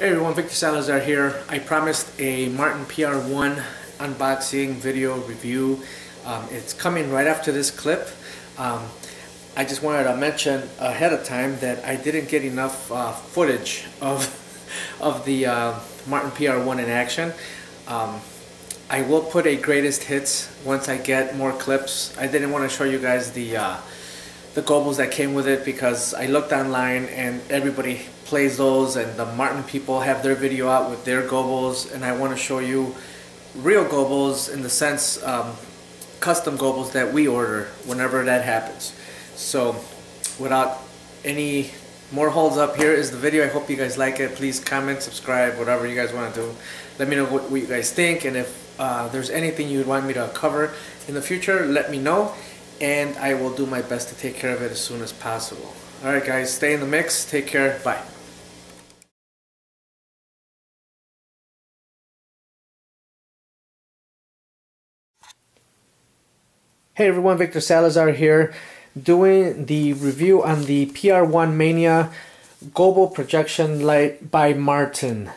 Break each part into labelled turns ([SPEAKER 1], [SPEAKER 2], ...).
[SPEAKER 1] Hey everyone, Victor Salazar here. I promised a Martin PR1 unboxing video review. It's coming right after this clip. I just wanted to mention ahead of time that I didn't get enough footage of the Martin PR1 in action. I will put a greatest hits once I get more clips. I didn't want to show you guys the gobos that came with it because I looked online and everybody plays those, and the Martin people have their video out with their gobos, and I want to show you real gobos in the sense custom gobos that we order whenever that happens. So without any more holds up, here is the video. I hope you guys like it. Please comment, subscribe, whatever you guys want to do. Let me know what you guys think, and if there's anything you would want me to cover in the future, let me know, and I will do my best to take care of it as soon as possible. Alright guys, stay in the mix, take care, bye. Hey everyone, Victor Salazar here, doing the review on the PR1 Mania Gobo projection light by Martin.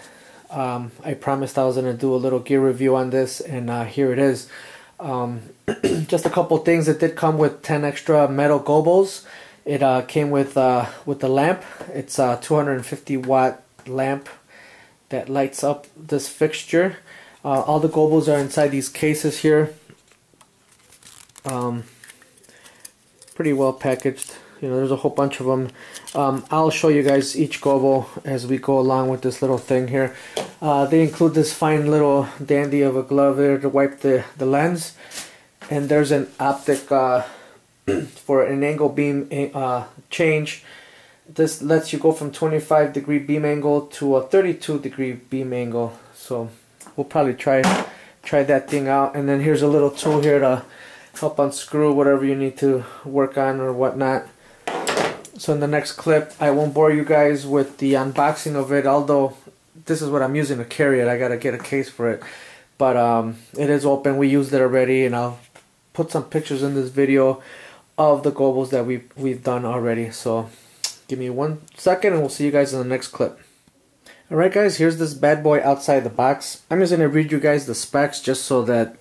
[SPEAKER 1] I promised I was going to do a little gear review on this, and here it is. Just a couple things. It did come with 10 extra metal gobos. It came with the lamp. It's a 250 watt lamp that lights up this fixture. All the gobos are inside these cases here. Pretty well packaged. You know, there's a whole bunch of them. I'll show you guys each gobo as we go along with this little thing here. They include this fine little dandy of a glove there to wipe the lens, and there's an optic for an angle beam change. This lets you go from 25-degree beam angle to a 32-degree beam angle. So we'll probably try that thing out. And then here's a little tool here to help unscrew whatever you need to work on or whatnot. So in the next clip, I won't bore you guys with the unboxing of it, although this is what I'm using to carry it. I gotta get a case for it, but it is open. We used it already, and I'll put some pictures in this video of the gobos that we've done already. So give me 1 second and we'll see you guys in the next clip. Alright guys, here's this bad boy outside the box. I'm just gonna read you guys the specs just so that,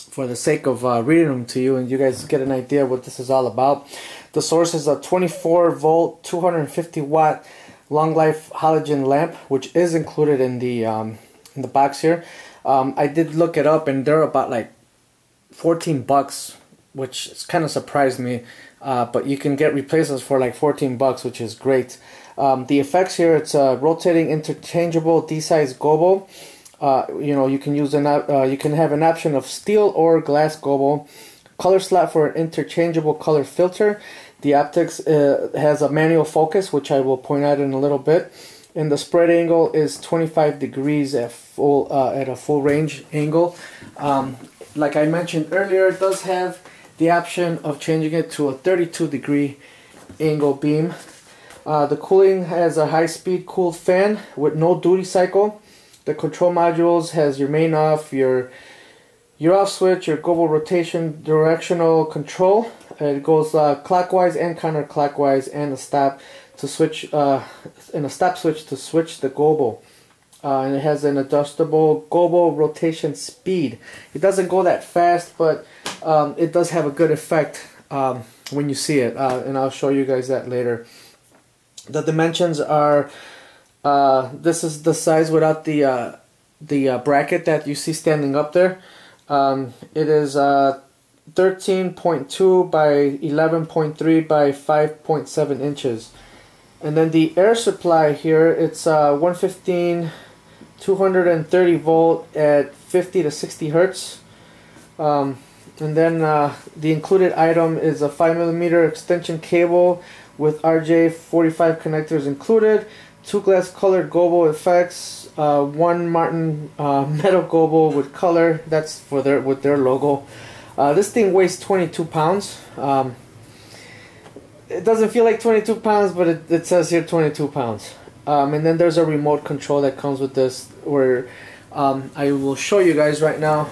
[SPEAKER 1] for the sake of reading them to you, and you guys get an idea what this is all about. The source is a 24 volt 250 watt long life halogen lamp, which is included in the box here. I did look it up, and they're about like 14 bucks, which kind of surprised me, but you can get replacements for like 14 bucks, which is great. The effects here, it's a rotating interchangeable D-size gobo. You know, you can use you can have an option of steel or glass gobo. Color slot for an interchangeable color filter. The optics has a manual focus, which I will point out in a little bit, and the spread angle is 25 degrees at a full range angle. Like I mentioned earlier, it does have the option of changing it to a 32-degree angle beam. The cooling has a high-speed cooled fan with no duty cycle. The control modules has your main off, your off switch, your gobo rotation directional control. It goes clockwise and counterclockwise, and a stop to switch and a stop switch to switch the gobo. And it has an adjustable gobo rotation speed. It doesn't go that fast, but it does have a good effect when you see it, and I'll show you guys that later. The dimensions are. This is the size without the bracket that you see standing up there. It is 13.2 by 11.3 by 5.7 inches. And then the air supply here, it's 115 230 volt at 50 to 60 hertz. And then the included item is a 5mm extension cable with RJ45 connectors included. 2 glass colored gobo effects, 1 Martin metal gobo with color. That's for with their logo. This thing weighs 22 pounds. It doesn't feel like 22 pounds, but it says here 22 pounds. And then there's a remote control that comes with this, where I will show you guys right now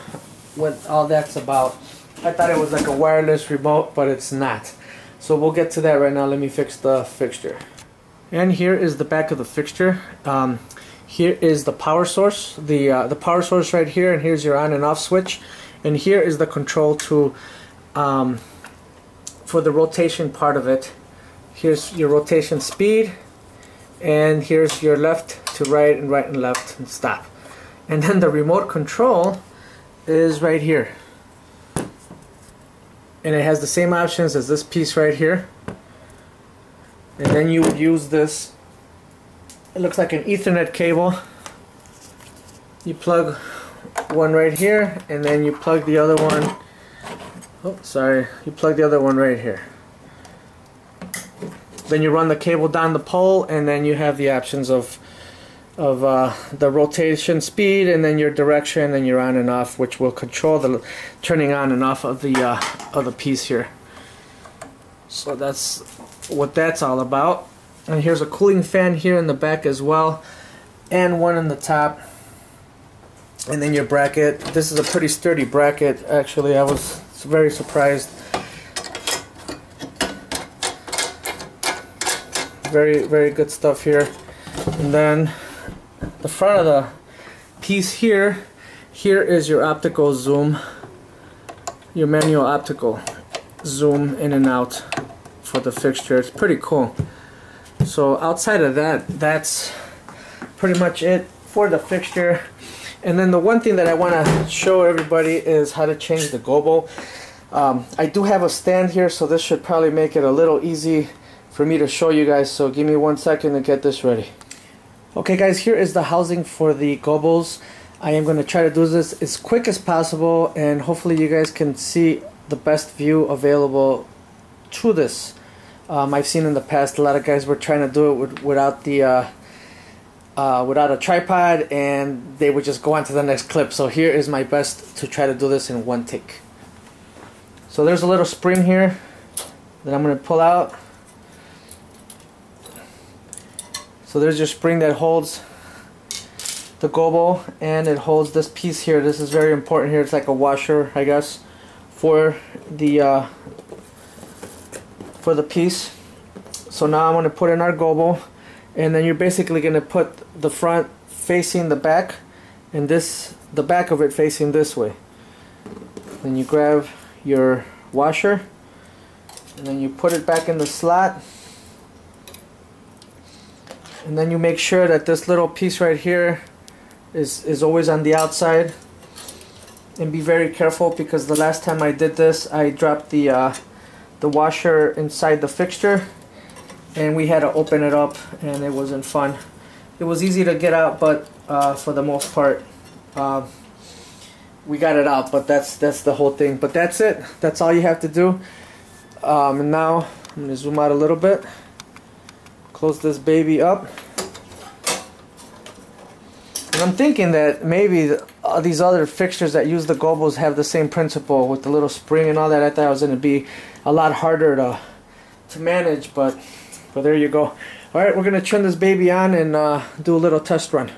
[SPEAKER 1] what all that's about. I thought it was like a wireless remote, but it's not. So we'll get to that right now. Let me fix the fixture. And here is the back of the fixture. Here is the power source, the power source right here, and here's your on and off switch, and here is the control to for the rotation part of it. Here's your rotation speed, and here's your left to right and left and stop. And then the remote control is right here, and it has the same options as this piece right here. And then you would use this, it looks like an Ethernet cable. You plug one right here, and then you plug the other one, you plug the other one right here. Then you run the cable down the pole, and then you have the options of the rotation speed, and then your direction, and your on and off, which will control the turning on and off of the piece here. So that's what that's all about. And here's a cooling fan here in the back as well, and one in the top. And then your bracket. This is a pretty sturdy bracket, actually. I was very surprised. Very, very good stuff here. And then the front of the piece here is your optical zoom, your manual optical zoom in and out for the fixture. It's pretty cool. So outside of that, that's pretty much it for the fixture. And then the one thing that I want to show everybody is how to change the gobo. I do have a stand here, so this should probably make it a little easy for me to show you guys, so give me 1 second to get this ready. Okay guys, here is the housing for the gobos. I am going to try to do this as quick as possible, and hopefully you guys can see the best view available through this. I've seen in the past a lot of guys were trying to do it without a tripod, and they would just go on to the next clip. So here is my best to try to do this in one take. So there's a little spring here that I'm going to pull out. So there's your spring that holds the gobo, and it holds this piece here. This is very important here. It's like a washer, I guess, for the piece. So now I'm going to put in our gobo, and then you're basically going to put the front facing the back, and the back of it facing this way. Then you grab your washer, and then you put it back in the slot. And then you make sure that this little piece right here is always on the outside. And be very careful, because the last time I did this, I dropped the washer inside the fixture, and we had to open it up, and it wasn't fun. It was easy to get out, but for the most part, we got it out. But that's the whole thing. But that's it. That's all you have to do. And now I'm gonna zoom out a little bit. Close this baby up. And I'm thinking that maybe these other fixtures that use the gobos have the same principle with the little spring and all that. I thought it was going to be a lot harder to manage, but there you go. Alright, we're going to turn this baby on and do a little test run.